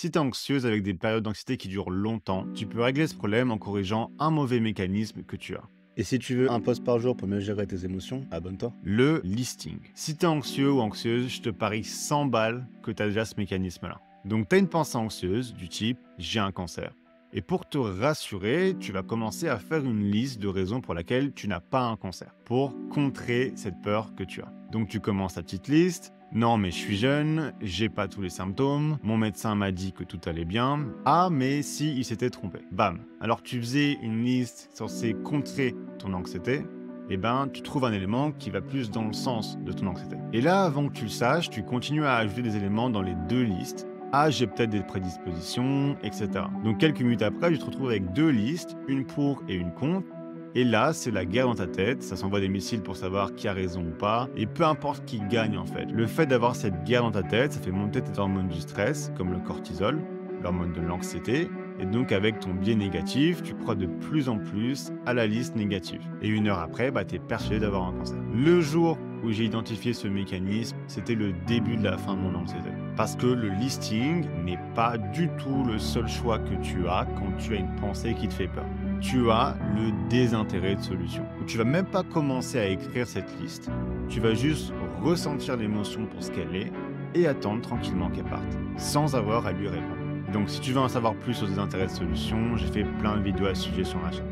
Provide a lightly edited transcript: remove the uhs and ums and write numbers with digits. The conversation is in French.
Si tu es anxieuse avec des périodes d'anxiété qui durent longtemps, tu peux régler ce problème en corrigeant un mauvais mécanisme que tu as. Et si tu veux un post par jour pour mieux gérer tes émotions, abonne-toi. Le listing. Si tu es anxieux ou anxieuse, je te parie 100 balles que tu as déjà ce mécanisme-là. Donc tu as une pensée anxieuse du type j'ai un cancer. Et pour te rassurer, tu vas commencer à faire une liste de raisons pour lesquelles tu n'as pas un cancer, pour contrer cette peur que tu as. Donc tu commences ta petite liste. Non, mais je suis jeune, j'ai pas tous les symptômes, mon médecin m'a dit que tout allait bien. Ah, mais si, il s'était trompé. Bam. Alors tu faisais une liste censée contrer ton anxiété, eh ben, tu trouves un élément qui va plus dans le sens de ton anxiété. Et là, avant que tu le saches, tu continues à ajouter des éléments dans les deux listes. Ah, j'ai peut-être des prédispositions, etc. Donc quelques minutes après, tu te retrouves avec deux listes, une pour et une contre. Et là, c'est la guerre dans ta tête, ça s'envoie des missiles pour savoir qui a raison ou pas, et peu importe qui gagne en fait. Le fait d'avoir cette guerre dans ta tête, ça fait monter tes hormones du stress, comme le cortisol, l'hormone de l'anxiété, et donc avec ton biais négatif, tu crois de plus en plus à la liste négative. Et une heure après, tu es persuadé d'avoir un cancer. Le jour où j'ai identifié ce mécanisme, c'était le début de la fin de mon anxiété. Parce que le listing n'est pas du tout le seul choix que tu as quand tu as une pensée qui te fait peur. Tu as le désintérêt de solution. Tu vas même pas commencer à écrire cette liste. Tu vas juste ressentir l'émotion pour ce qu'elle est et attendre tranquillement qu'elle parte, sans avoir à lui répondre. Donc si tu veux en savoir plus sur le désintérêt de solution, j'ai fait plein de vidéos à ce sujet sur ma chaîne.